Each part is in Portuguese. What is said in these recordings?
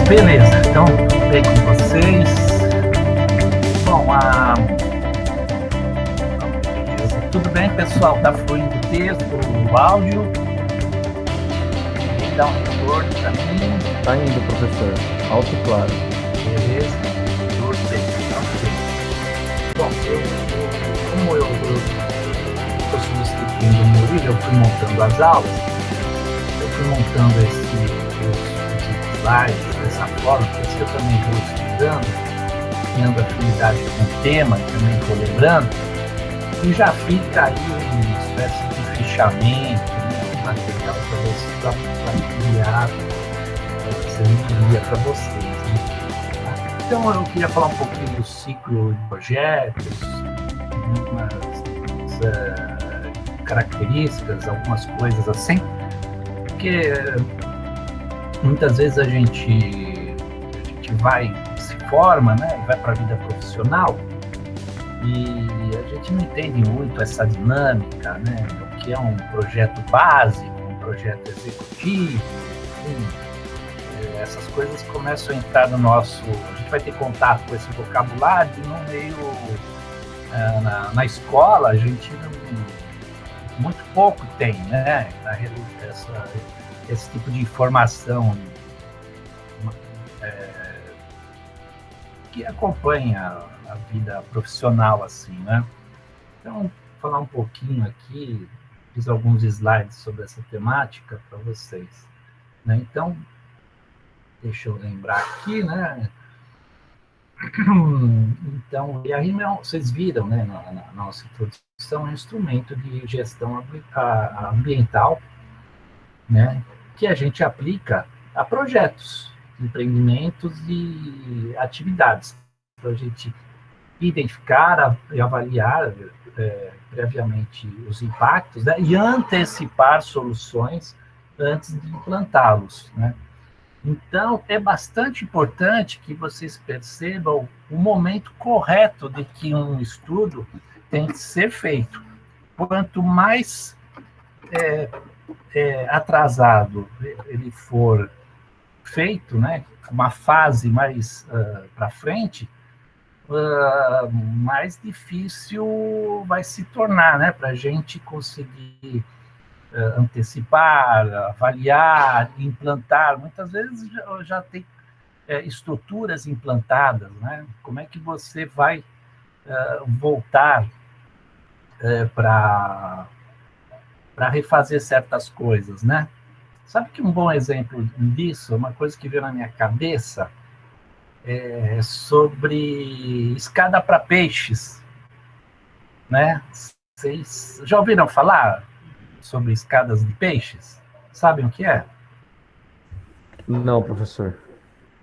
Beleza, então, tudo bem com vocês? Bom, beleza. Tudo bem, pessoal? Tá fluindo o texto, o áudio? Quem dá um retorno para mim? Tá indo, professor. Alto e claro. Beleza, tudo bem. Bom, como eu estou substituindo o Murilo, eu fui montando as aulas, eu fui montando os slides dessa forma, por isso que eu também vou estudando, tendo afinidade com o tema, também estou lembrando, e já fica aí uma espécie de fichamento, né, material para vocês, para criar, para ser envia para vocês. Né? Então, eu queria falar um pouquinho do ciclo de projetos, algumas características, algumas coisas assim, porque muitas vezes a gente se forma, né, e vai para a vida profissional e a gente não entende muito essa dinâmica, né, do que é um projeto básico, um projeto executivo, enfim, essas coisas começam a entrar no nosso... A gente vai ter contato com esse vocabulário no meio... Na escola, a gente muito pouco tem, né, esse tipo de informação que acompanha a vida profissional, assim, né? Então, vou falar um pouquinho aqui, fiz alguns slides sobre essa temática para vocês, né? Então, deixa eu lembrar aqui, né? Então, e a RIM, vocês viram, né, na nossa introdução, é um instrumento de gestão ambiental, né, que a gente aplica a projetos, empreendimentos e atividades, para a gente identificar e avaliar previamente os impactos, né, e antecipar soluções antes de implantá-los, né. Então, é bastante importante que vocês percebam o momento correto de que um estudo tem que ser feito. Quanto mais atrasado ele for feito, né, uma fase mais para frente, mais difícil vai se tornar, né, para a gente conseguir antecipar, avaliar, implantar. Muitas vezes já tem estruturas implantadas, né? Como é que você vai voltar para refazer certas coisas, né? Sabe que um bom exemplo disso, uma coisa que veio na minha cabeça, é sobre escada para peixes, né? Vocês já ouviram falar sobre escadas de peixes? Sabem o que é? Não, professor.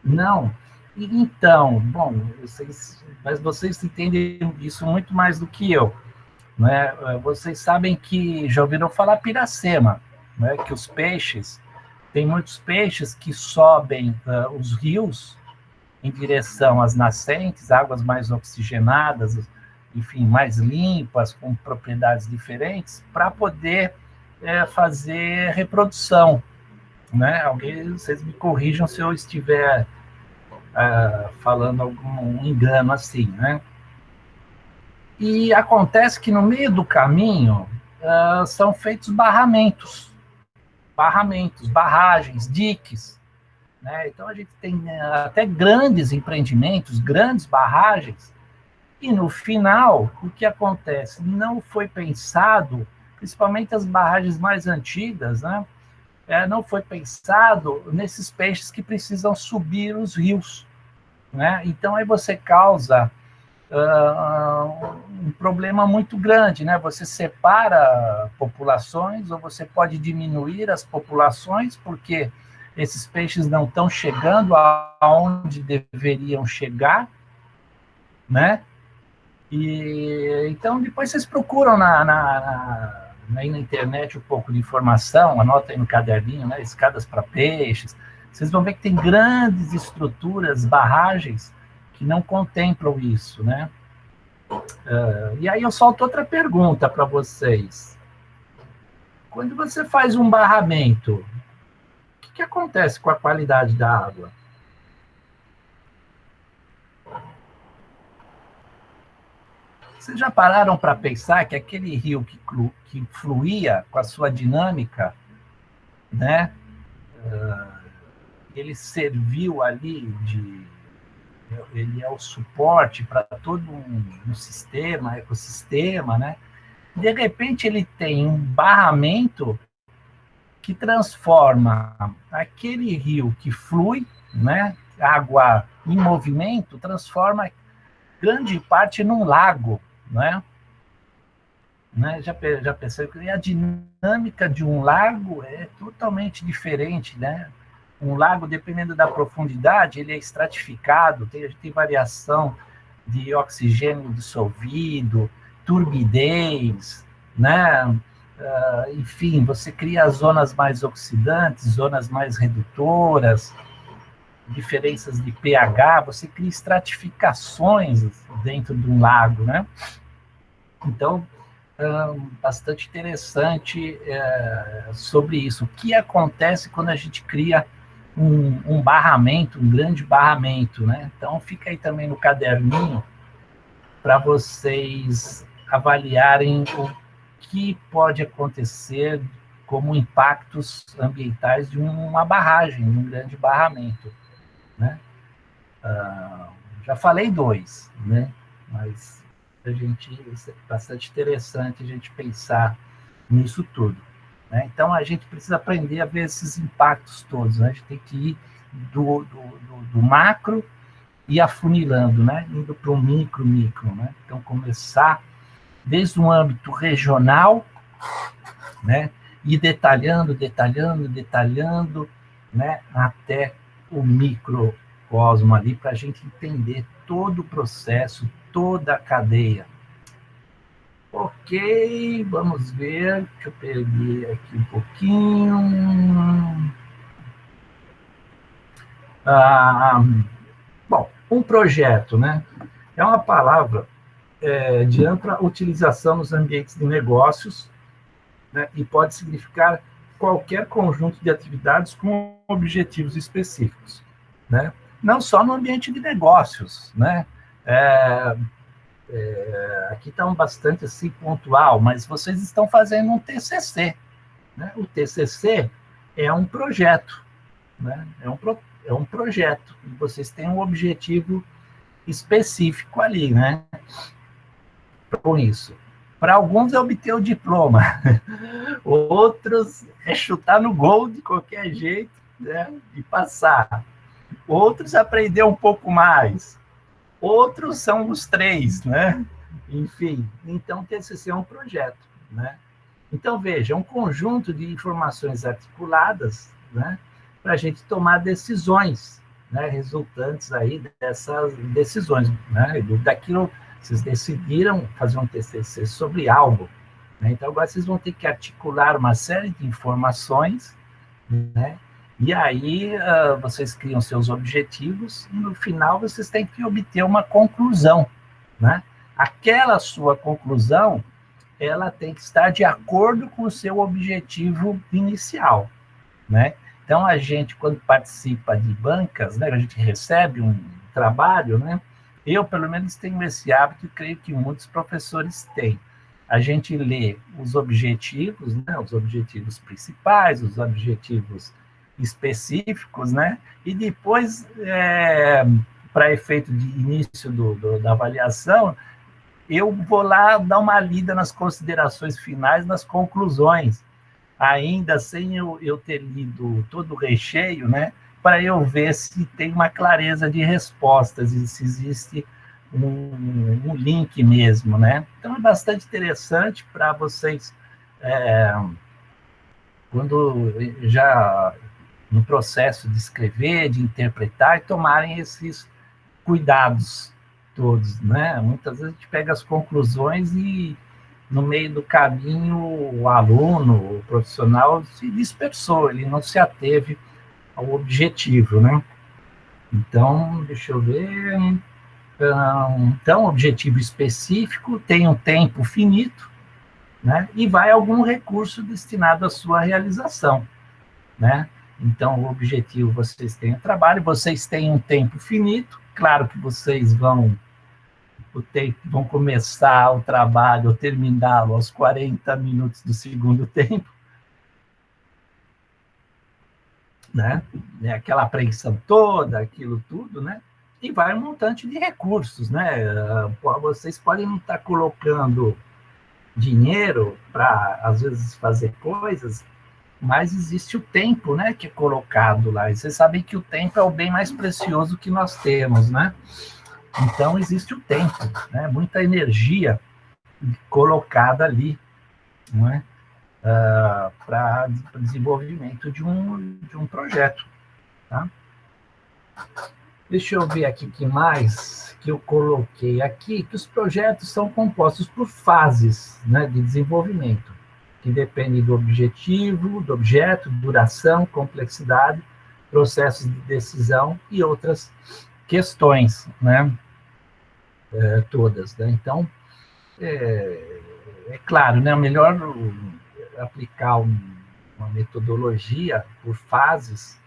Não. Então, bom, mas vocês entendem isso muito mais do que eu, né? Vocês sabem que já ouviram falar piracema, né? Que os peixes, tem muitos peixes que sobem os rios em direção às nascentes, águas mais oxigenadas, enfim, mais limpas, com propriedades diferentes, para poder fazer reprodução, né? Vocês me corrijam se eu estiver falando algum engano assim, né? E acontece que no meio do caminho são feitos barragens, barragens, diques, né? Então a gente tem até grandes empreendimentos, grandes barragens, e no final, o que acontece? Não foi pensado, principalmente as barragens mais antigas, né? Não foi pensado nesses peixes que precisam subir os rios, né? Então aí você causa um problema muito grande, né? Você separa populações, ou você pode diminuir as populações, porque esses peixes não estão chegando aonde deveriam chegar, né? E então depois vocês procuram na internet um pouco de informação, anota aí no caderninho, né? Escadas para peixes. Vocês vão ver que tem grandes estruturas, barragens, que não contemplam isso, né? E aí eu solto outra pergunta para vocês. Quando você faz um barramento, o que acontece com a qualidade da água? Vocês já pararam para pensar que aquele rio que fluía com a sua dinâmica, né? Ele serviu ali ele é o suporte para todo um sistema, ecossistema, né? De repente ele tem um barramento que transforma aquele rio que flui, né? Água em movimento, transforma grande parte num lago, né? Já percebeu que a dinâmica de um lago é totalmente diferente, né? Um lago, dependendo da profundidade, ele é estratificado, tem variação de oxigênio dissolvido, turbidez, né? Enfim, você cria zonas mais oxidantes, zonas mais redutoras, diferenças de pH, você cria estratificações dentro de um lago, né? Então, bastante interessante sobre isso. O que acontece quando a gente cria um barramento, um grande barramento, né? Então, fica aí também no caderninho para vocês avaliarem o que pode acontecer como impactos ambientais de uma barragem, de um grande barramento, né? Já falei 2, né? Mas é bastante interessante a gente pensar nisso tudo, né? Então, a gente precisa aprender a ver esses impactos todos, né? A gente tem que ir do macro e afunilando, né? Indo para o micro, né? Então, começar desde um âmbito regional, né? E detalhando, né? Até o microcosmo ali, para a gente entender todo o processo, toda a cadeia. Ok, vamos ver. Deixa eu pegar aqui um pouquinho. Bom, um projeto, né? É uma palavra de ampla utilização nos ambientes de negócios, né? E pode significar qualquer conjunto de atividades com objetivos específicos, né? Não só no ambiente de negócios, né? Aqui está bastante assim pontual, mas vocês estão fazendo um TCC, né? O TCC é um projeto, né? É um projeto, e vocês têm um objetivo específico ali, né? Com isso. Para alguns é obter o diploma, outros é chutar no gol de qualquer jeito, né? E passar. Outros aprender um pouco mais. Outros são os 3, né? Enfim, então TCC é um projeto, né? Então, veja, é um conjunto de informações articuladas, né? Para a gente tomar decisões, né? Resultantes aí dessas decisões, né? Daquilo, vocês decidiram fazer um TCC sobre algo, né? Então, agora vocês vão ter que articular uma série de informações, né? E aí vocês criam seus objetivos e no final vocês têm que obter uma conclusão, né? Aquela sua conclusão, ela tem que estar de acordo com o seu objetivo inicial, né? Então, a gente, quando participa de bancas, né, a gente recebe um trabalho, né? Eu, pelo menos, tenho esse hábito e creio que muitos professores têm. A gente lê os objetivos, né, os objetivos principais, os objetivos específicos, né? E depois, para efeito de início da avaliação, eu vou lá dar uma lida nas considerações finais, nas conclusões, ainda sem eu ter lido todo o recheio, né? Para eu ver se tem uma clareza de respostas e se existe um link mesmo, né? Então, é bastante interessante para vocês, quando já no processo de escrever, de interpretar, e tomarem esses cuidados todos, né? Muitas vezes a gente pega as conclusões e, no meio do caminho, o aluno, o profissional, se dispersou, ele não se ateve ao objetivo, né? Então, deixa eu ver. Então, objetivo específico, tem um tempo finito, né? E vai algum recurso destinado à sua realização, né? Então, o objetivo, vocês têm o trabalho, vocês têm um tempo finito, claro que vocês vão vão começar o trabalho ou terminá-lo aos 40 minutos do segundo tempo, né? Aquela apreensão toda, aquilo tudo, né? E vai um montante de recursos, né? Vocês podem não estar colocando dinheiro para, às vezes, fazer coisas, mas existe o tempo, né, que é colocado lá. E vocês sabem que o tempo é o bem mais precioso que nós temos, né? Então, existe o tempo, né? Muita energia colocada ali, não é? Para desenvolvimento de um projeto, tá? Deixa eu ver aqui o que mais que eu coloquei aqui, que os projetos são compostos por fases, né, de desenvolvimento, que dependem do objetivo, do objeto, duração, complexidade, processos de decisão e outras questões, né, todas, né? Então, é claro, né, melhor aplicar uma metodologia por fases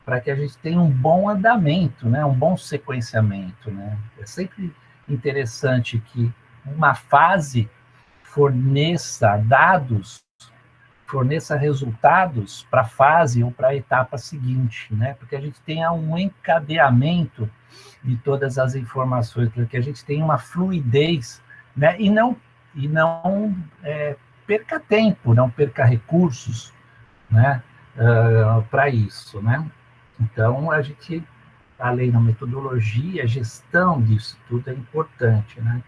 para que a gente tenha um bom andamento, né, um bom sequenciamento, né? É sempre interessante que uma fase forneça dados, forneça resultados para a fase ou para a etapa seguinte, né? Porque a gente tenha um encadeamento de todas as informações, para que a gente tenha uma fluidez, né? E não perca tempo, não perca recursos, né? Para isso, né? Então, a gente, além da metodologia, a gestão disso tudo é importante, né?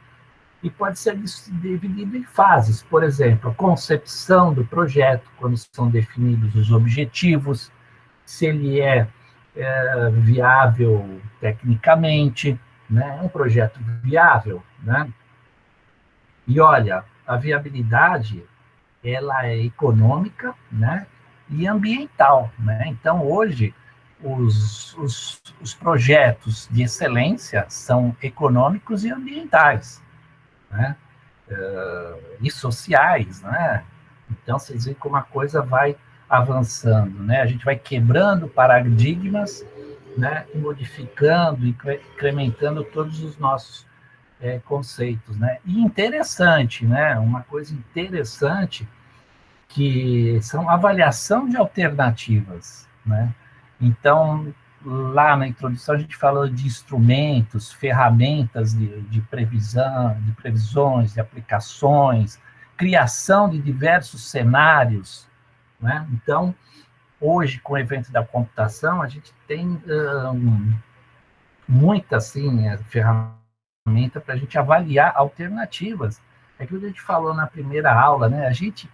E pode ser dividido em fases, por exemplo, a concepção do projeto, quando são definidos os objetivos, se ele é viável tecnicamente, né? Um projeto viável, né? E olha, a viabilidade, ela é econômica, né? E ambiental, né? Então, hoje, os projetos de excelência são econômicos e ambientais, né? E sociais, né? Então, vocês veem como a coisa vai avançando, né? A gente vai quebrando paradigmas, né? E modificando, incrementando todos os nossos conceitos, né? E interessante, né? Uma coisa interessante que são avaliação de alternativas, né? Então, lá na introdução a gente falou de instrumentos, ferramentas de previsão, de previsões, de aplicações, criação de diversos cenários, né? Então, hoje, com o evento da computação, a gente tem muita, assim, ferramenta para a gente avaliar alternativas. É aquilo que a gente falou na primeira aula, né? A gente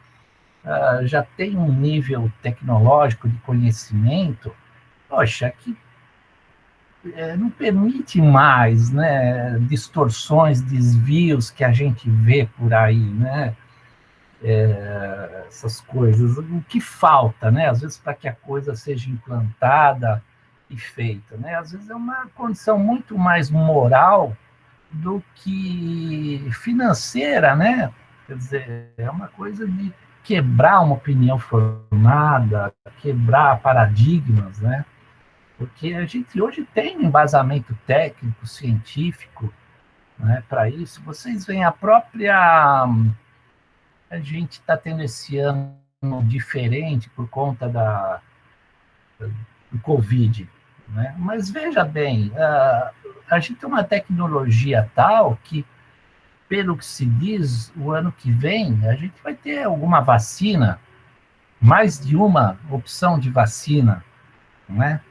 já tem um nível tecnológico de conhecimento, poxa, que não permite mais, né, distorções, desvios que a gente vê por aí, né, essas coisas. O que falta, né, às vezes, para que a coisa seja implantada e feita, né, às vezes é uma condição muito mais moral do que financeira, né, quer dizer, é uma coisa de quebrar uma opinião formada, quebrar paradigmas, né? Porque a gente hoje tem embasamento técnico, científico, né, para isso. Vocês veem a própria... A gente está tendo esse ano diferente por conta do Covid, né? Mas veja bem, a gente tem uma tecnologia tal que, pelo que se diz, o ano que vem a gente vai ter alguma vacina, mais de uma opção de vacina, né?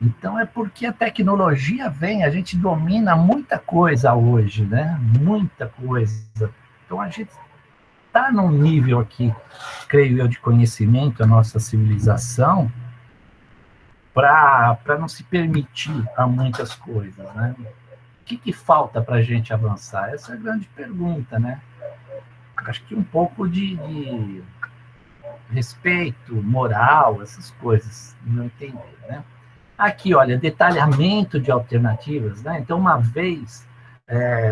Então é porque a tecnologia vem, a gente domina muita coisa hoje, né? Muita coisa. Então a gente está num nível aqui, creio eu, de conhecimento, a nossa civilização, para não se permitir a muitas coisas, né? O que falta para a gente avançar? Essa é a grande pergunta, né? Acho que um pouco de respeito, moral, essas coisas, não entender, né? Aqui, olha, detalhamento de alternativas, né? Então, uma vez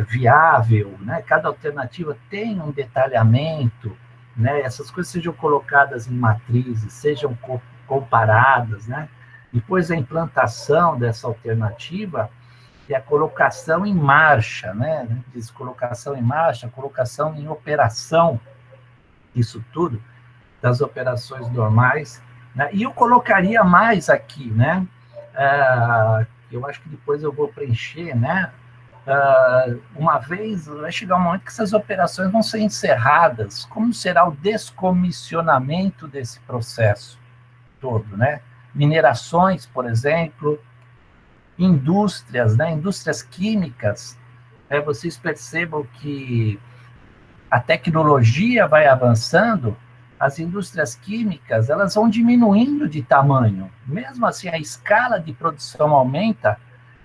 viável, né? Cada alternativa tem um detalhamento, né? Essas coisas sejam colocadas em matrizes, sejam comparadas, né? Depois a implantação dessa alternativa, que é a colocação em marcha, né? Diz colocação em marcha, colocação em operação, isso tudo, das operações normais, né? E eu colocaria mais aqui, né? Eu acho que depois eu vou preencher, né? Uma vez, vai chegar um momento que essas operações vão ser encerradas, como será o descomissionamento desse processo todo, né? Minerações, por exemplo, indústrias, né? Indústrias químicas, vocês percebam que a tecnologia vai avançando, as indústrias químicas, elas vão diminuindo de tamanho. Mesmo assim, a escala de produção aumenta,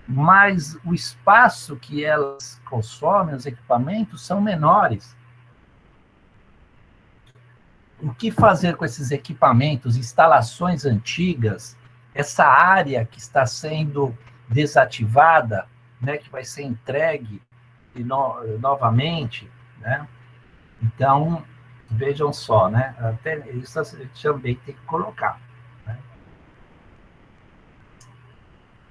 mas o espaço que elas consomem, os equipamentos, são menores. O que fazer com esses equipamentos, instalações antigas, essa área que está sendo desativada, né, que vai ser entregue novamente, né? Então, vejam só, né? Até isso a gente também tem que colocar, né?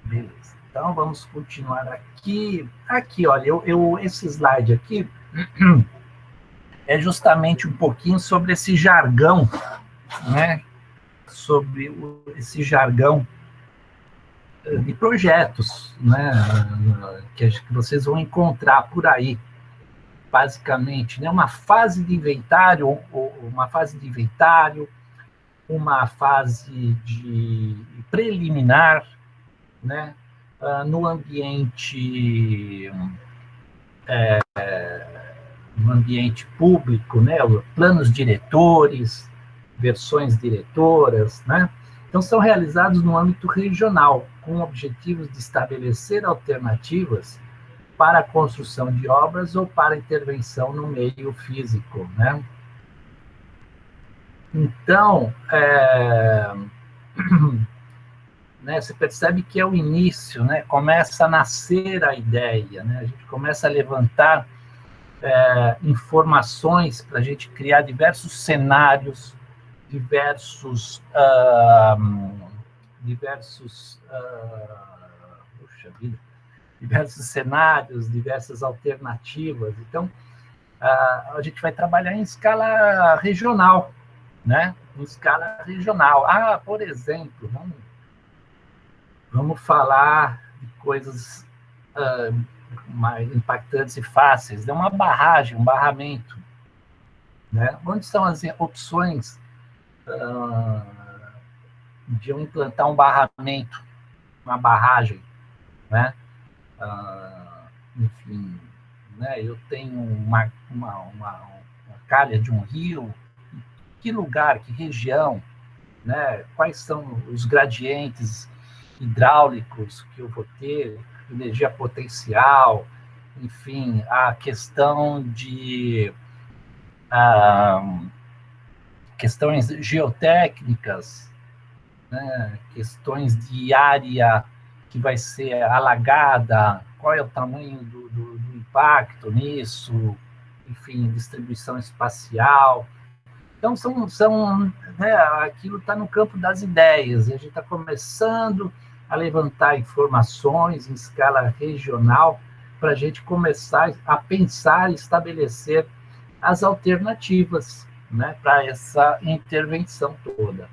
Beleza. Então, vamos continuar aqui. Aqui, olha, esse slide aqui é justamente um pouquinho sobre esse jargão, né? Sobre esse jargão de projetos, né? Que vocês vão encontrar por aí, basicamente, né? Uma fase de inventário, uma fase de preliminar, né? No ambiente público, né? Planos diretores, versões diretoras, né? Então, são realizados no âmbito regional, com objetivos de estabelecer alternativas para a construção de obras ou para intervenção no meio físico, né? Então, né, você percebe que é o início, né? Começa a nascer a ideia, né? A gente começa a levantar informações para a gente criar diversos cenários, diversos cenários, diversas alternativas. Então, a gente vai trabalhar em escala regional, né? Em escala regional. Por exemplo, vamos falar de coisas mais impactantes e fáceis, né? Uma barragem, um barramento, né? Onde estão as opções de eu implantar um barramento, uma barragem, né? Enfim, né? Eu tenho uma calha de um rio, que lugar, que região, né? Quais são os gradientes hidráulicos que eu vou ter, energia potencial, enfim, a questão de questões geotécnicas, né? Questões de área que vai ser alagada, qual é o tamanho do impacto nisso, enfim, distribuição espacial. Então, né, aquilo está no campo das ideias, e a gente está começando a levantar informações em escala regional para a gente começar a pensar e estabelecer as alternativas, né, para essa intervenção toda.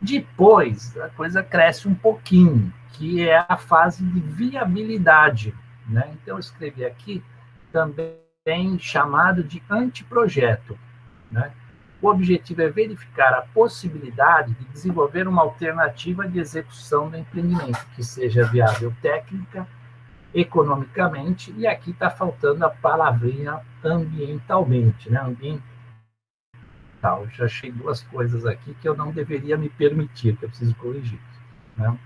Depois, a coisa cresce um pouquinho, que é a fase de viabilidade, né? Então, eu escrevi aqui também chamado de anteprojeto, né? O objetivo é verificar a possibilidade de desenvolver uma alternativa de execução do empreendimento, que seja viável técnica, economicamente, e aqui está faltando a palavrinha ambientalmente, né? Já achei duas coisas aqui que eu não deveria me permitir, que eu preciso corrigir, né?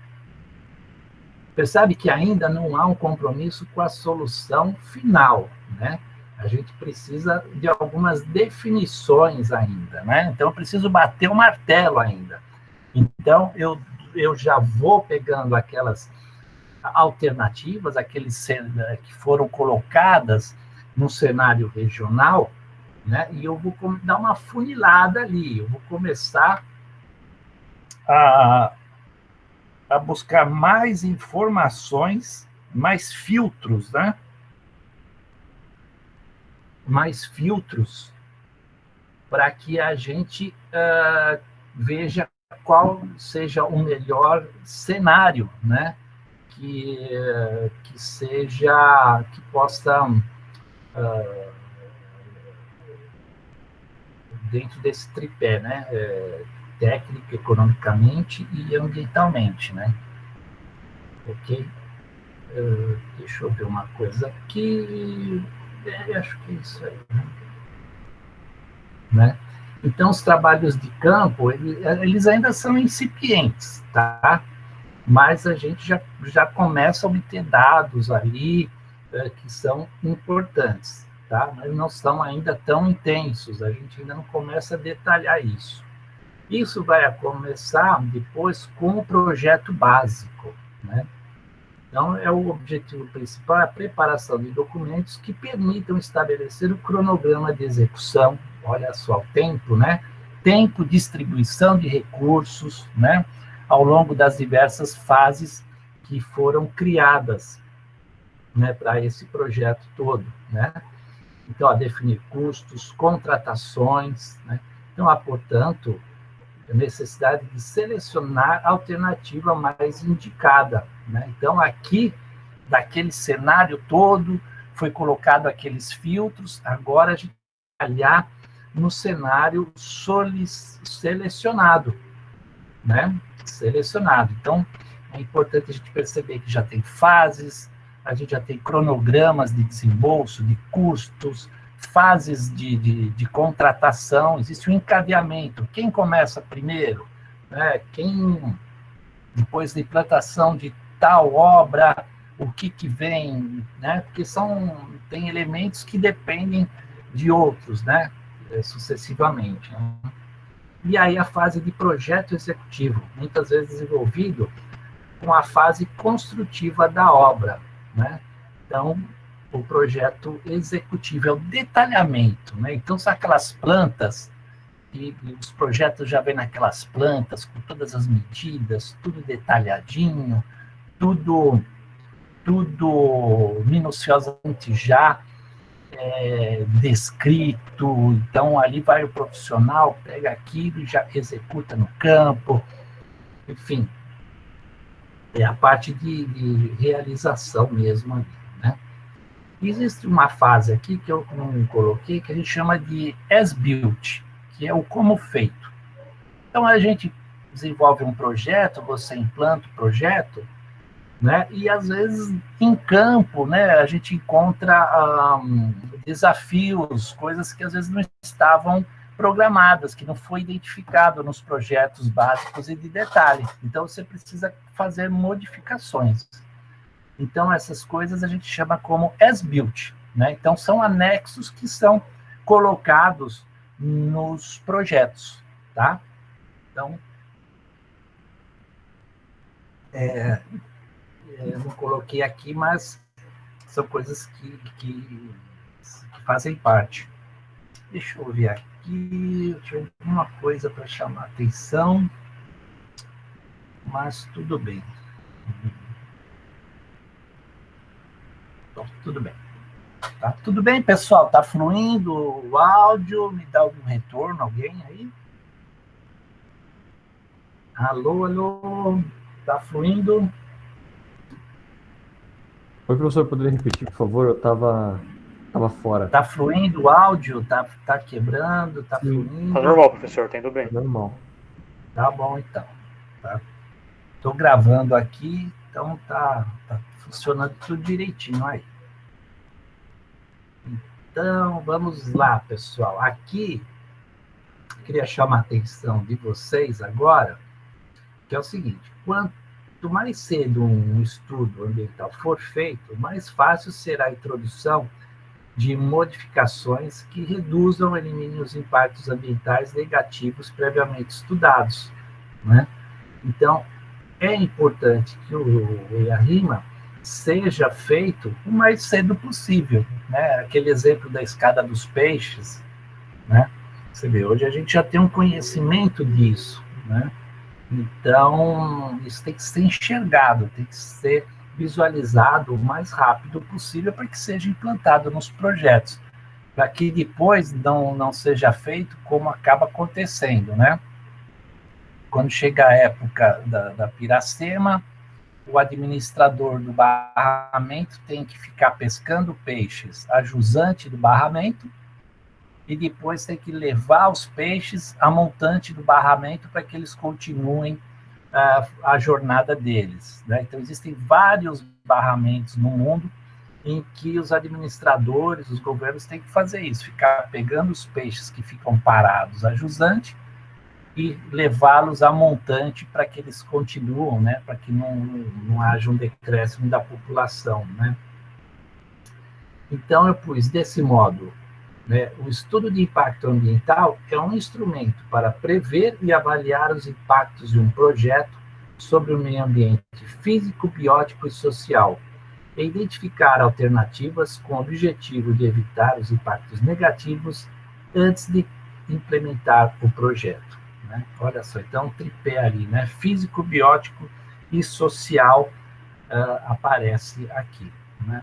Percebe que ainda não há um compromisso com a solução final, né? A gente precisa de algumas definições ainda, né? Então, eu preciso bater o martelo ainda. Então, eu já vou pegando aquelas alternativas, aqueles que foram colocadas no cenário regional, né? E eu vou dar uma funilada ali, eu vou começar a buscar mais informações, mais filtros, né? Mais filtros para que a gente veja qual seja o melhor cenário, né? Que seja, que possa, dentro desse tripé, né? Técnico, economicamente e ambientalmente, né? Ok? Deixa eu ver uma coisa aqui. Acho que é isso aí, né? Então, os trabalhos de campo, eles ainda são incipientes, tá? Mas a gente já começa a obter dados ali que são importantes, tá? Mas não são ainda tão intensos, a gente ainda não começa a detalhar isso. Isso vai começar depois com o projeto básico, né? Então, o objetivo principal é a preparação de documentos que permitam estabelecer o cronograma de execução, olha só o tempo, né? Tempo, distribuição de recursos, né? Ao longo das diversas fases que foram criadas, né, para esse projeto todo, né? Então, definir custos, contratações, né? Então, há, portanto, a necessidade de selecionar a alternativa mais indicada, né? Então, aqui, daquele cenário todo, foi colocado aqueles filtros, agora a gente vai olhar no cenário selecionado, né? Selecionado. Então, é importante a gente perceber que já tem fases, a gente já tem cronogramas de desembolso, de custos, fases de contratação, existe um encadeamento. Quem começa primeiro? Né? Quem, depois da implantação de tal obra, o que vem? Né? Porque tem elementos que dependem de outros, né? Sucessivamente. Né? E aí a fase de projeto executivo, muitas vezes desenvolvido com a fase construtiva da obra, né? Então, o projeto executivo é o detalhamento, né? Então, são aquelas plantas, e os projetos já vêm naquelas plantas, com todas as medidas, tudo detalhadinho, tudo minuciosamente já descrito. Então, ali vai o profissional, pega aquilo e já executa no campo, enfim, é a parte de realização mesmo ali, né? Existe uma fase aqui que eu não coloquei, que a gente chama de as-built, que é o como feito. Então, a gente desenvolve um projeto, você implanta o projeto, né? E, às vezes, em campo, né, a gente encontra desafios, coisas que, às vezes, não estavam programadas, que não foi identificado nos projetos básicos e de detalhe. Então, você precisa fazer modificações. Então, essas coisas a gente chama como as-built, né? Então, são anexos que são colocados nos projetos, tá? Então, eu não coloquei aqui, mas são coisas que fazem parte. Deixa eu ver aqui, tinha alguma coisa para chamar a atenção, mas tudo bem. Então, tudo bem. Tá tudo bem, pessoal? Tá fluindo o áudio? Me dá algum retorno, alguém aí? Alô, alô? Tá fluindo? Oi, professor, poderia repetir, por favor? Eu estava fora. Tá fluindo o áudio? Tá quebrando? Tá Sim. fluindo? Tá normal, professor, tá indo bem. Tá normal. Tá bom, então. Tá. Tô gravando aqui, então tá funcionando tudo direitinho aí. Então, vamos lá, pessoal. Aqui, eu queria chamar a atenção de vocês agora, que é o seguinte: quanto mais cedo um estudo ambiental for feito, mais fácil será a introdução de modificações que reduzam ou eliminem os impactos ambientais negativos previamente estudados, né? Então, é importante que o IARIMA seja feito o mais cedo possível, né? Aquele exemplo da escada dos peixes, né? Você vê, hoje a gente já tem um conhecimento disso, né? Então, isso tem que ser enxergado, tem que ser visualizado o mais rápido possível para que seja implantado nos projetos, para que depois não seja feito como acaba acontecendo, né? Quando chega a época da Piracema, o administrador do barramento tem que ficar pescando peixes a jusante do barramento e depois tem que levar os peixes a montante do barramento para que eles continuem a jornada deles, né? Então, existem vários barramentos no mundo em que os administradores, os governos têm que fazer isso, ficar pegando os peixes que ficam parados a jusante e levá-los a montante para que eles continuem, né? Para que não haja um decréscimo da população, né? Então, eu pus desse modo, né, o estudo de impacto ambiental é um instrumento para prever e avaliar os impactos de um projeto sobre o meio ambiente físico, biótico e social, e identificar alternativas com o objetivo de evitar os impactos negativos antes de implementar o projeto. Né? Olha só, então, tripé ali, né? Físico, biótico e social aparece aqui, né?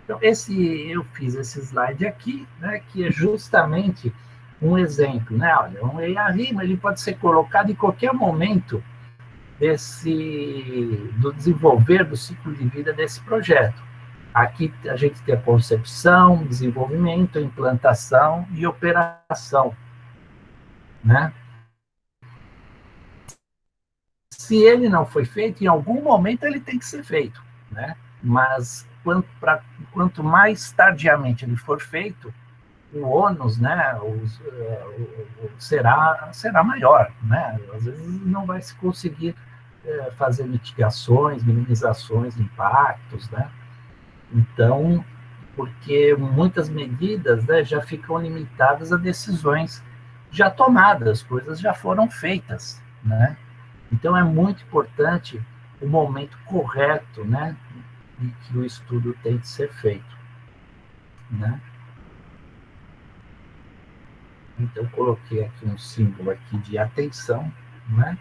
Então, eu fiz esse slide aqui, né, que é justamente um exemplo, né? Olha, um EARIMA, ele pode ser colocado em qualquer momento do desenvolver do ciclo de vida desse projeto. Aqui a gente tem a concepção, desenvolvimento, implantação e operação, né? Se ele não foi feito, em algum momento ele tem que ser feito, né? Mas quanto mais tardiamente ele for feito, o ônus, né, será maior, né? Às vezes não vai se conseguir fazer mitigações, minimizações de impactos, né? Então, porque muitas medidas, né, já ficam limitadas a decisões já tomadas, coisas já foram feitas, né? Então, é muito importante o momento correto, né, em que o estudo tem que ser feito, né? Então, eu coloquei aqui um símbolo aqui de atenção, né?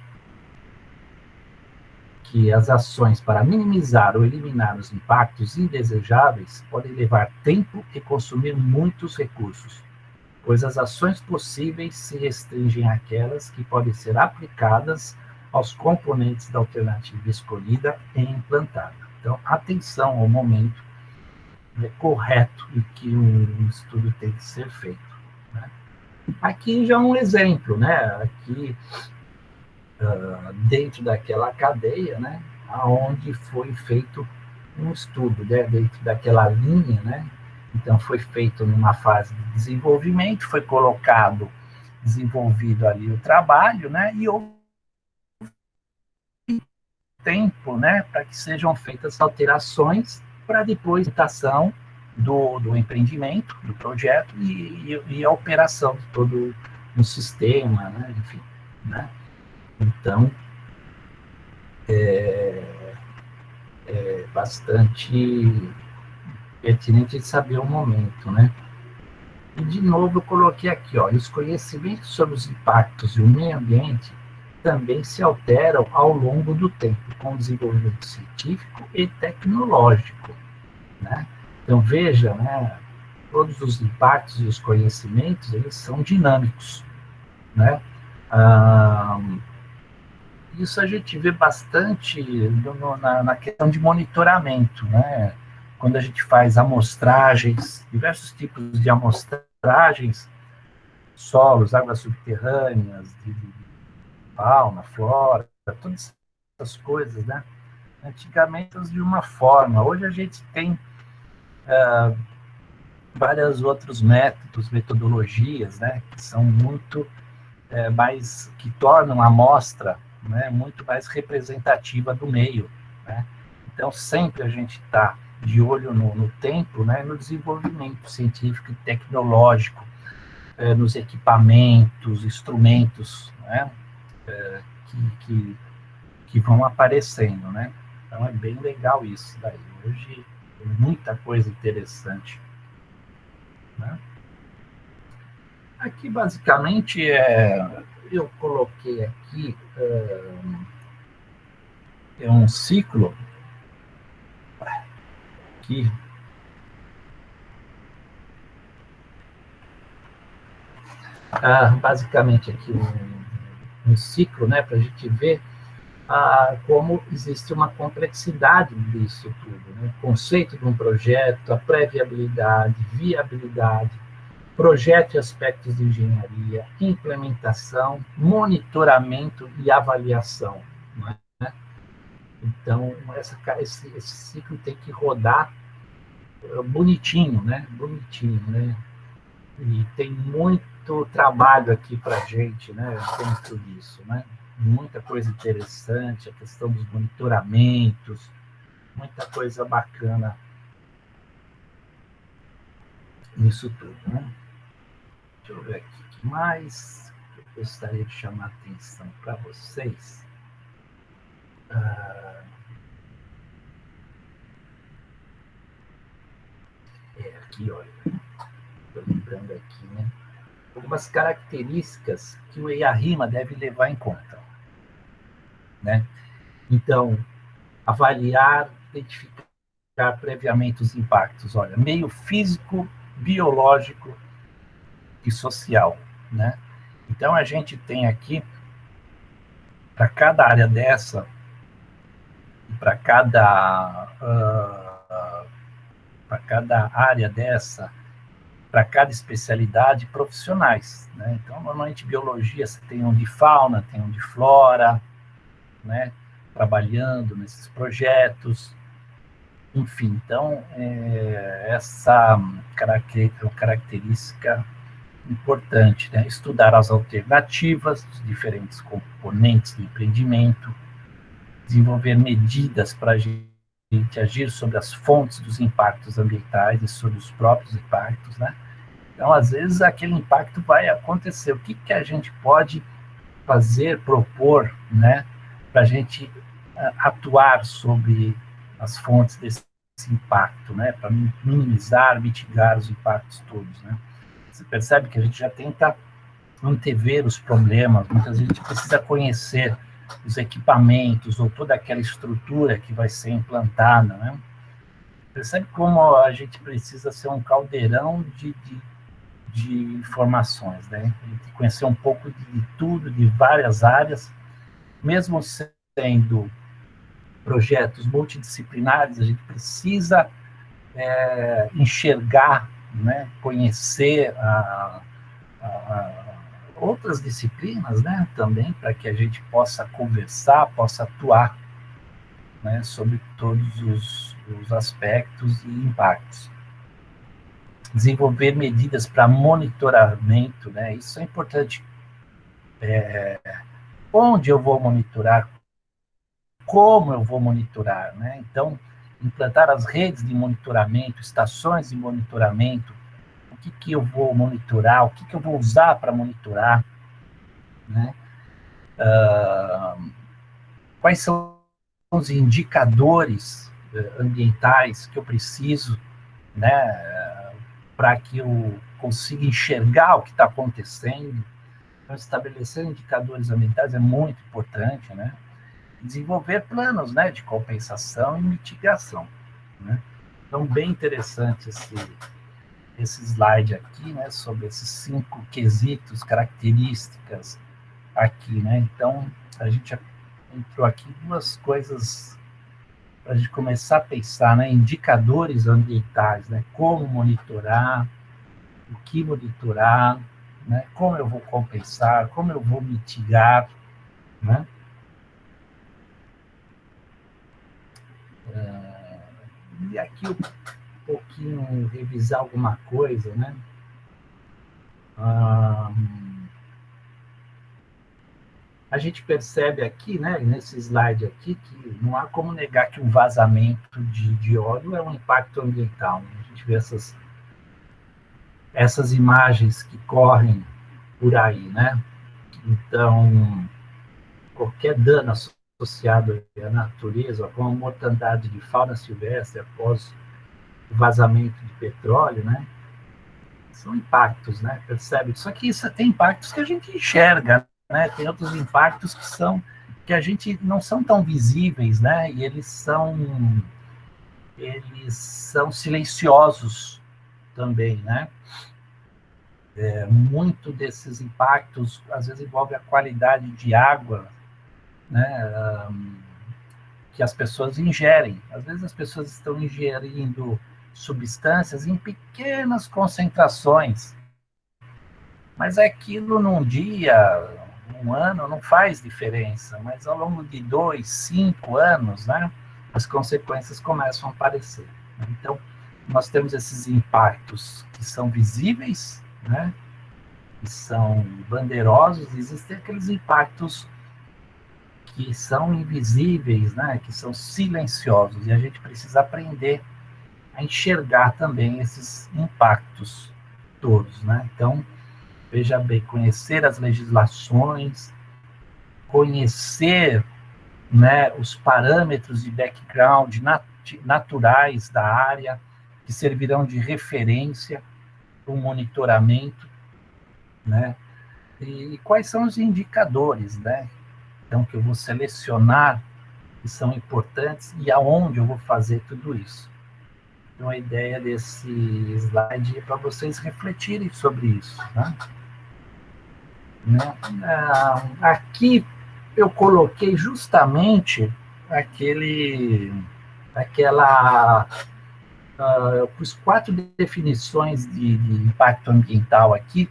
Que as ações para minimizar ou eliminar os impactos indesejáveis podem levar tempo e consumir muitos recursos, pois as ações possíveis se restringem àquelas que podem ser aplicadas aos componentes da alternativa escolhida e implantada. Então, atenção ao momento correto em que o estudo tem que ser feito, né? Aqui já um exemplo, né? Aqui dentro daquela cadeia, né? Aonde foi feito um estudo, né? Dentro daquela linha, né? Então foi feito numa fase de desenvolvimento, foi desenvolvido ali o trabalho, né? E houve tempo, né? Para que sejam feitas alterações para depois a implementação do empreendimento, do projeto e a operação de todo o sistema, né? Enfim, né? Então, é bastante pertinente de saber o momento, né? E, de novo, eu coloquei aqui, ó, os conhecimentos sobre os impactos do meio ambiente também se alteram ao longo do tempo, com o desenvolvimento científico e tecnológico, né? Então, veja, né, todos os impactos e os conhecimentos, eles são dinâmicos, né? Isso a gente vê bastante na questão de monitoramento, né? Quando a gente faz amostragens, diversos tipos de amostragens, solos, águas subterrâneas, de fauna, flora, todas essas coisas, né? Antigamente de uma forma, hoje a gente tem vários outros métodos, metodologias, né? Que são muito mais, que tornam a amostra, né, muito mais representativa do meio, né? Então, sempre a gente está de olho no tempo, né, no desenvolvimento científico e tecnológico, nos equipamentos, instrumentos, né, que vão aparecendo, né? Então, é bem legal isso daí. Hoje, tem muita coisa interessante, né? Aqui, basicamente, eu coloquei aqui um ciclo aqui. Basicamente aqui um ciclo, né, para a gente ver como existe uma complexidade disso tudo, né? O conceito de um projeto, a pré-viabilidade, viabilidade, projeto e aspectos de engenharia, implementação, monitoramento e avaliação, né? Então, esse ciclo tem que rodar bonitinho, né? Bonitinho, né? E tem muito trabalho aqui para a gente, né, dentro disso, né? Muita coisa interessante, a questão dos monitoramentos, muita coisa bacana nisso tudo, né? Deixa eu ver aqui o que mais eu gostaria de chamar a atenção para vocês. Aqui, olha, estou lembrando aqui, né? Algumas características que o EIA-RIMA deve levar em conta, né? Então, avaliar, identificar previamente os impactos, olha, meio físico, biológico e social, né? Então a gente tem aqui para cada área dessa, para cada área dessa, para cada especialidade, profissionais, né? Então normalmente biologia você tem um de fauna, tem um de flora, né? Trabalhando nesses projetos. Enfim, então, essa característica importante, né? Estudar as alternativas dos diferentes componentes do empreendimento, desenvolver medidas para a gente agir sobre as fontes dos impactos ambientais e sobre os próprios impactos, né? Então, às vezes, aquele impacto vai acontecer. O que a gente pode fazer, propor, né? Para a gente atuar sobre as fontes desse impacto, né, para minimizar, mitigar os impactos todos, né. Você percebe que a gente já tenta antever os problemas, muitas vezes a gente precisa conhecer os equipamentos ou toda aquela estrutura que vai ser implantada, né. Percebe como a gente precisa ser um caldeirão de informações, né, a gente conhecer um pouco de tudo, de várias áreas, mesmo sendo projetos multidisciplinares, a gente precisa enxergar, né, conhecer outras disciplinas, né, também, para que a gente possa conversar, possa atuar, né, sobre todos os aspectos e impactos. Desenvolver medidas para monitoramento, né, isso é importante. Onde eu vou monitorar, como eu vou monitorar, né? Então, implantar as redes de monitoramento, estações de monitoramento, o que eu vou monitorar, o que eu vou usar para monitorar, né? Quais são os indicadores ambientais que eu preciso, né, para que eu consiga enxergar o que está acontecendo. Então, estabelecer indicadores ambientais é muito importante, né? Desenvolver planos, né, de compensação e mitigação, né? Então, bem interessante esse slide aqui, né, sobre esses 5 quesitos, características aqui, né? Então, a gente já entrou aqui duas coisas para a gente começar a pensar, né, indicadores ambientais, né, como monitorar, o que monitorar, né, como eu vou compensar, como eu vou mitigar, né? E aqui um pouquinho revisar alguma coisa, né? A gente percebe aqui, né, nesse slide aqui, que não há como negar que um vazamento de óleo é um impacto ambiental, né? A gente vê essas imagens que correm por aí, né? Então, qualquer dano associado à natureza, como a mortandade de fauna silvestre após o vazamento de petróleo, né? São impactos, né? Percebe? Só que isso tem impactos que a gente enxerga, né? Tem outros impactos que a gente não são tão visíveis, né? E eles são eles são silenciosos também, né? Muito desses impactos, às vezes, envolve a qualidade de água, né, que as pessoas ingerem. Às vezes as pessoas estão ingerindo substâncias em pequenas concentrações, mas aquilo num dia, um ano, não faz diferença, mas ao longo de 2, 5 anos, né, as consequências começam a aparecer. Então, nós temos esses impactos que são visíveis, né, que são bandeirosos, existem aqueles impactos que são invisíveis, né, que são silenciosos, e a gente precisa aprender a enxergar também esses impactos todos, né? Então, veja bem, conhecer as legislações, conhecer, né, os parâmetros de background naturais da área, que servirão de referência para o monitoramento, né? E quais são os indicadores, né? Então, que eu vou selecionar que são importantes e aonde eu vou fazer tudo isso. Então, a ideia desse slide é para vocês refletirem sobre isso, né? Aqui eu coloquei justamente eu pus 4 definições de impacto ambiental aqui,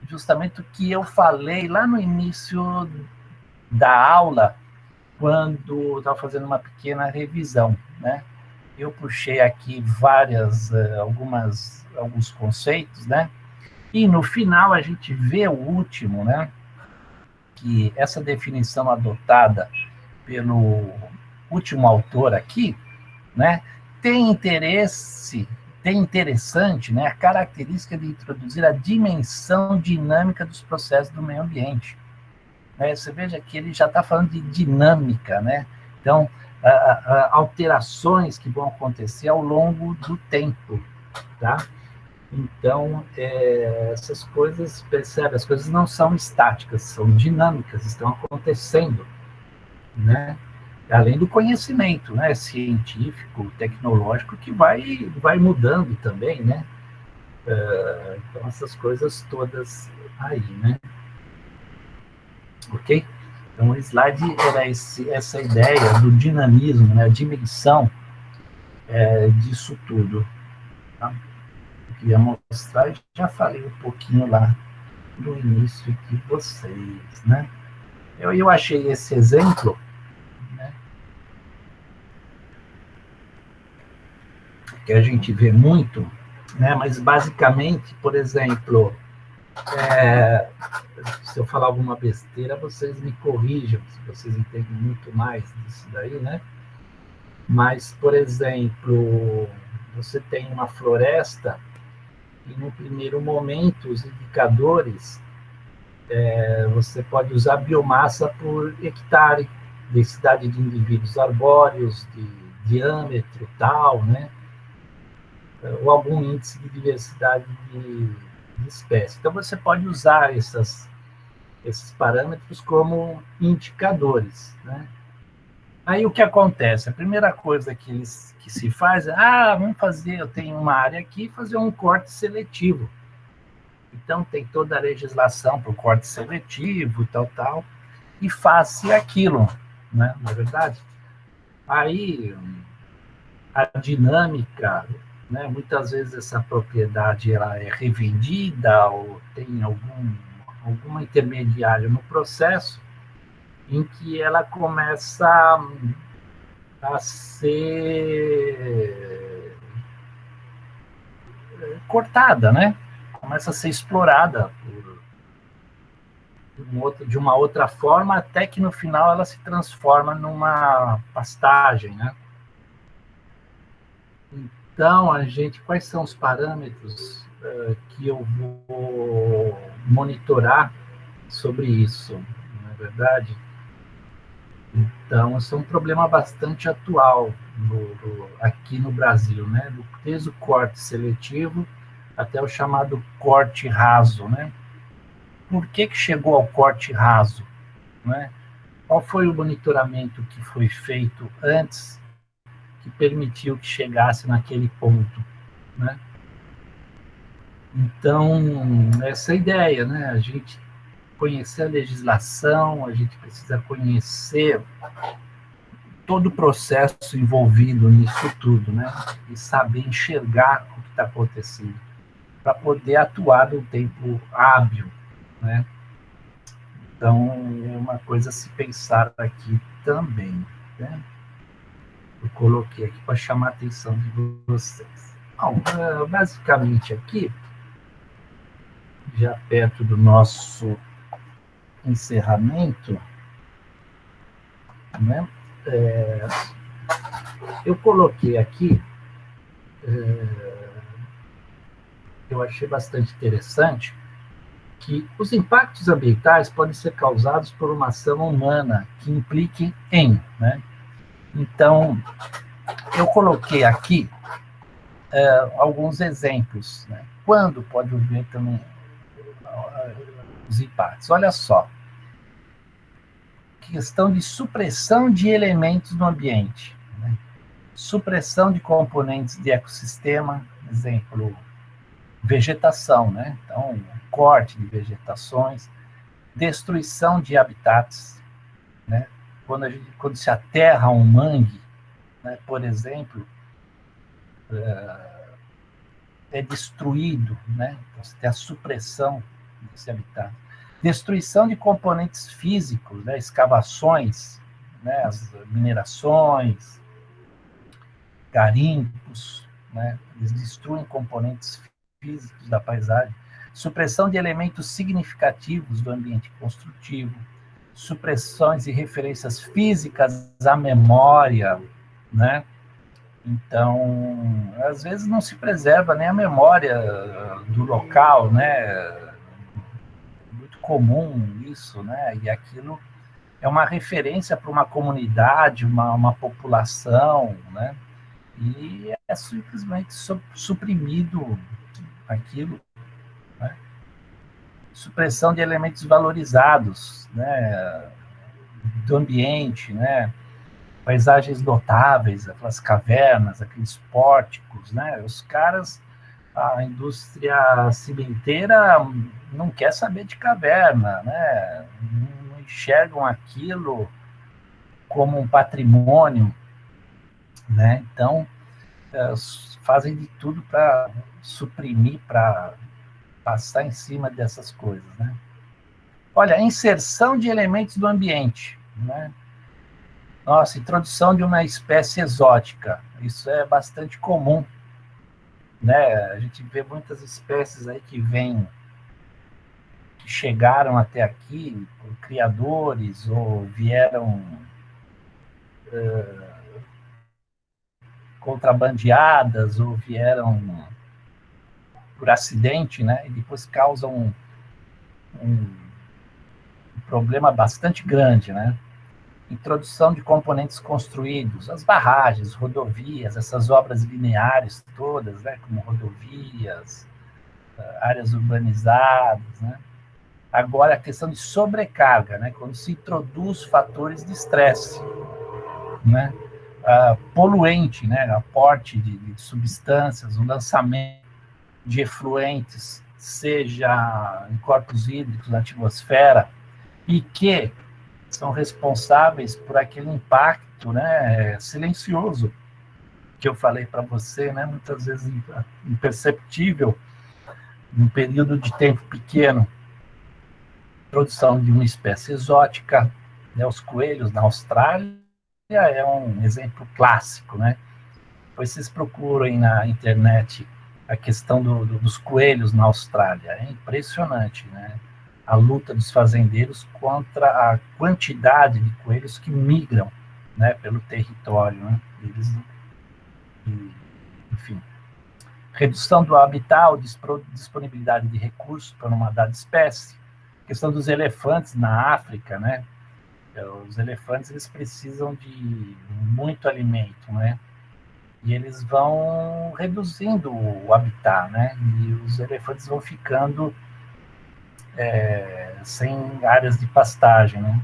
justamente o que eu falei lá no início da aula, quando estava fazendo uma pequena revisão, né? Eu puxei aqui alguns conceitos, né? E no final a gente vê o último, né? Que essa definição adotada pelo último autor aqui, né? Tem interessante, né? A característica de introduzir a dimensão dinâmica dos processos do meio ambiente. Você veja que ele já está falando de dinâmica, né? Então, alterações que vão acontecer ao longo do tempo, tá? Então, essas coisas, percebe, as coisas não são estáticas, são dinâmicas, estão acontecendo, né? Além do conhecimento, né, científico, tecnológico, que vai mudando também, né? Então, essas coisas todas aí, né? Ok? Então, o slide era essa ideia do dinamismo, né, a dimensão disso tudo. Tá? Eu queria mostrar, já falei um pouquinho lá no início de vocês, né? Eu achei esse exemplo, né, que a gente vê muito, né, mas basicamente, por exemplo, se eu falar alguma besteira, vocês me corrijam, se vocês entendem muito mais disso daí, né? Mas, por exemplo, você tem uma floresta e, no primeiro momento, os indicadores, você pode usar biomassa por hectare, densidade de indivíduos arbóreos, de diâmetro, tal, né? Ou algum índice de diversidade de espécies. Então, você pode usar esses parâmetros como indicadores, né? Aí o que acontece? A primeira coisa que se faz é, vamos fazer, eu tenho uma área aqui, fazer um corte seletivo. Então tem toda a legislação para o corte seletivo, tal, e faz-se aquilo, né? Na verdade. Aí a dinâmica, né? Muitas vezes essa propriedade ela é revendida ou tem algum intermediário no processo em que ela começa a ser cortada, né? Começa a ser explorada de uma outra forma, até que no final ela se transforma numa pastagem, né? Então, quais são os parâmetros que eu vou monitorar sobre isso, não é verdade? Então, isso é um problema bastante atual aqui no Brasil, né? Desde o corte seletivo até o chamado corte raso, né? Por que chegou ao corte raso, né? Qual foi o monitoramento que foi feito antes que permitiu que chegasse naquele ponto, né? Então, essa é a ideia, né? A gente conhecer a legislação, a gente precisa conhecer todo o processo envolvido nisso tudo, né? E saber enxergar o que está acontecendo, para poder atuar num tempo hábil, né? Então, é uma coisa a se pensar aqui também, né? Eu coloquei aqui para chamar a atenção de vocês. Bom, basicamente aqui, já perto do nosso encerramento, né? Eu coloquei aqui, eu achei bastante interessante, que os impactos ambientais podem ser causados por uma ação humana que implique em, né? Então, eu coloquei aqui alguns exemplos, né? Quando pode haver também os impactos? Olha só, questão de supressão de elementos no ambiente, né? Supressão de componentes de ecossistema, exemplo, vegetação, né? Então, corte de vegetações, destruição de habitats, né? Quando se aterra um mangue, né, por exemplo, é destruído, né? Então, você tem a supressão desse habitat. Destruição de componentes físicos, né? Escavações, né? As minerações, garimpos, né? Eles destruem componentes físicos da paisagem. Supressão de elementos significativos do ambiente construtivo, supressões e referências físicas à memória, né? Então, às vezes não se preserva nem a memória do local, né? Muito comum isso, né? E aquilo é uma referência para uma comunidade, uma população, né? E é simplesmente suprimido aquilo, né? Supressão de elementos valorizados, né? Do ambiente, né? Paisagens notáveis, aquelas cavernas, aqueles pórticos, né? Os caras, a indústria cimenteira não quer saber de caverna, né? Não enxergam aquilo como um patrimônio, né? Então, fazem de tudo para suprimir, para passar em cima dessas coisas, né? Olha, inserção de elementos do ambiente, né? Nossa, introdução de uma espécie exótica. Isso é bastante comum, né? A gente vê muitas espécies aí que chegaram até aqui por criadores ou vieram contrabandeadas ou vieram por acidente, né? E depois causam um problema bastante grande, né? Introdução de componentes construídos, as barragens, rodovias, essas obras lineares todas, né, como rodovias, áreas urbanizadas, né? Agora, a questão de sobrecarga, né, quando se introduz fatores de estresse, né? Poluente, né, aporte de substâncias, o lançamento de efluentes, seja em corpos hídricos, na atmosfera, e que são responsáveis por aquele impacto, né, silencioso que eu falei para você, né, muitas vezes imperceptível, num período de tempo pequeno. Produção de uma espécie exótica, né, os coelhos na Austrália é um exemplo clássico, né? Depois vocês procurem na internet a questão dos coelhos na Austrália, é impressionante, né? A luta dos fazendeiros contra a quantidade de coelhos que migram, né, pelo território, né? Eles, enfim, redução do habitat, disponibilidade de recursos para uma dada espécie, questão dos elefantes na África, né? Os elefantes, eles precisam de muito alimento, né? E eles vão reduzindo o habitat, né? E os elefantes vão ficando sem áreas de pastagem, né?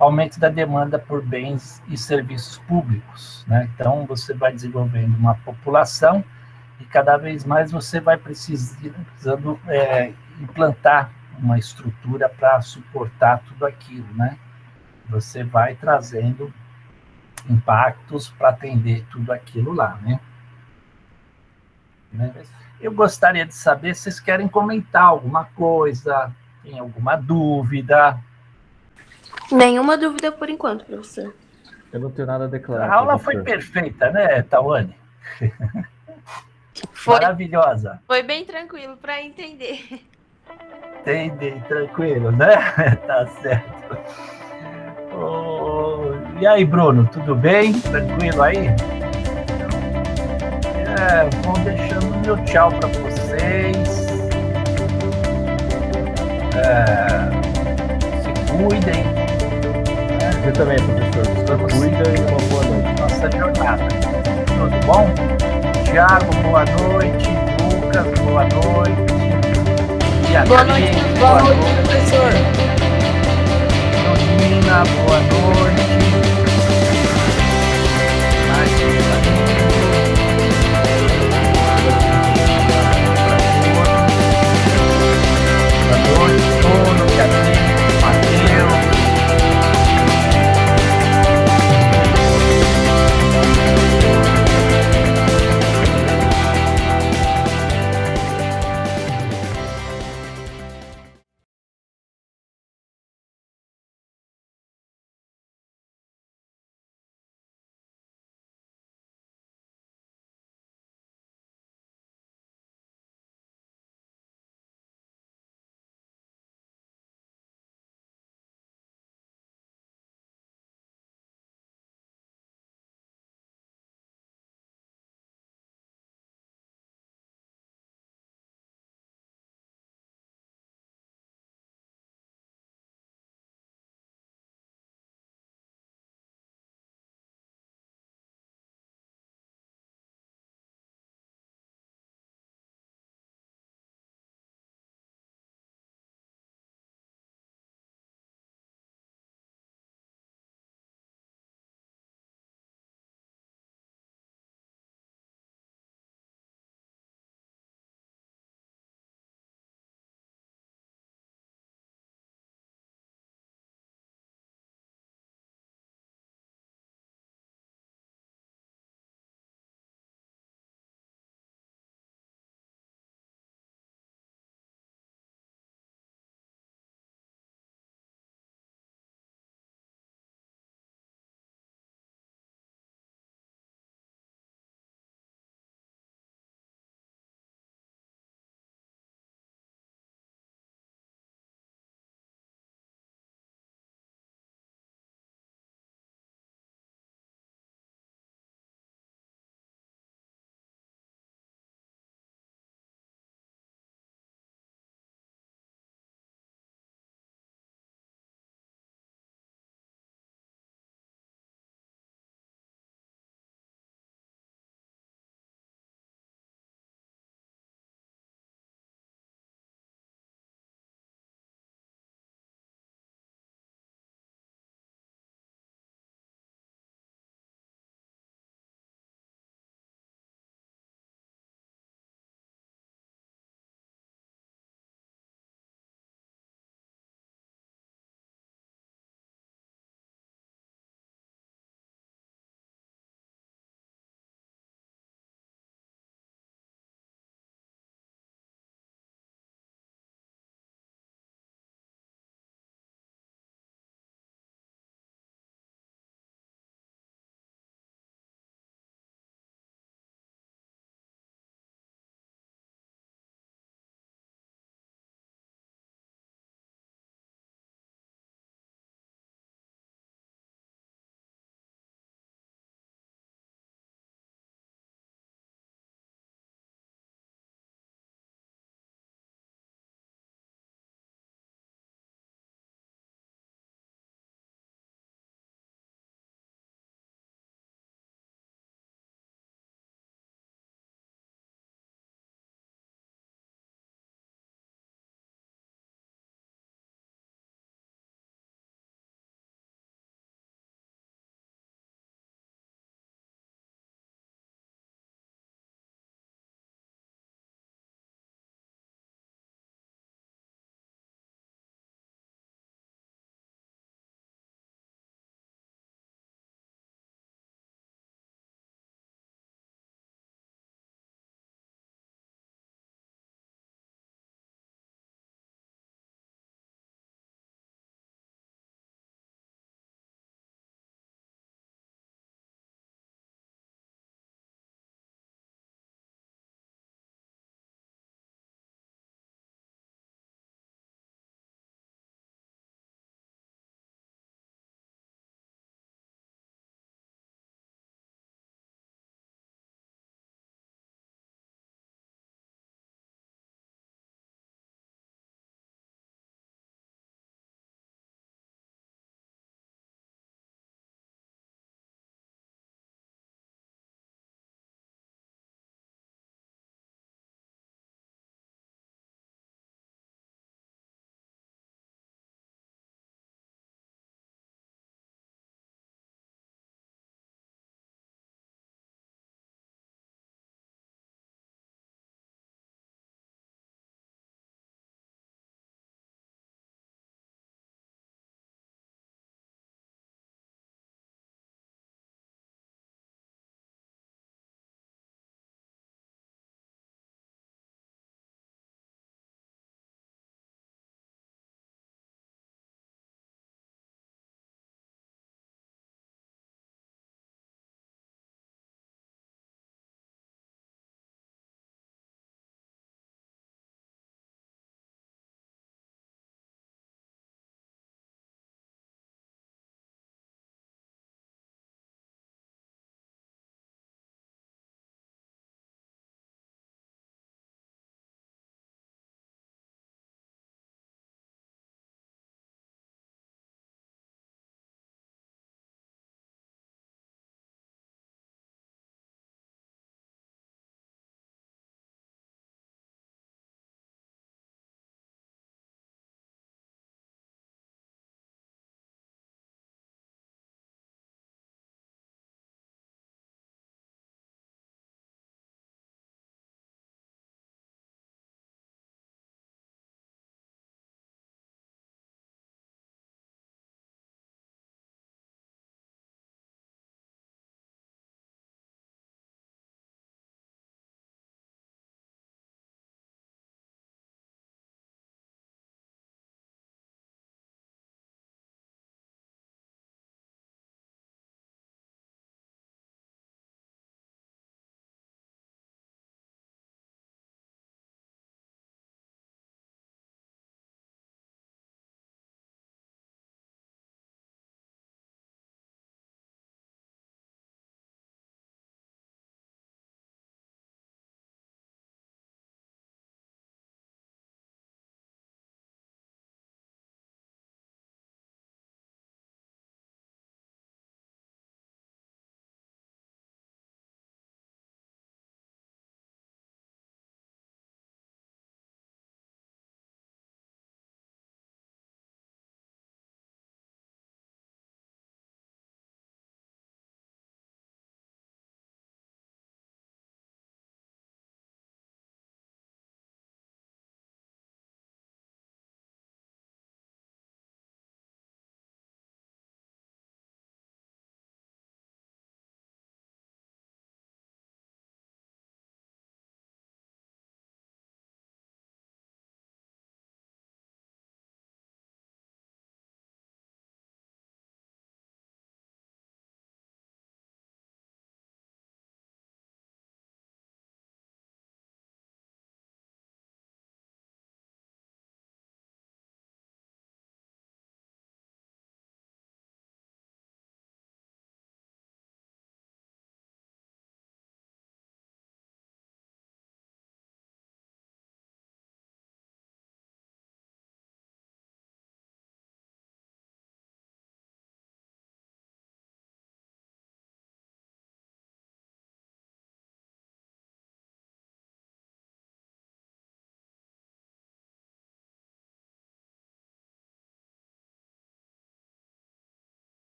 aumento da demanda por bens e serviços públicos, né? Então, você vai desenvolvendo uma população e cada vez mais você vai precisando implantar uma estrutura para suportar tudo aquilo, né? Você vai trazendo impactos para atender tudo aquilo lá, né? Eu gostaria de saber se vocês querem comentar alguma coisa, tem alguma dúvida. Nenhuma dúvida por enquanto, professor. Eu não tenho nada a declarar. A aula foi perfeita, né, Tawane? Maravilhosa. Foi bem tranquilo para entender. Entendi, tranquilo, né? Tá certo. E aí, Bruno, tudo bem? Tranquilo aí? Vou deixando meu tchau para vocês. Se cuidem. Você também, professor. Se cuida e uma boa noite. Nossa jornada. Tudo bom? Thiago, boa noite. Lucas, boa noite. Boa noite, professor. Domina, boa noite.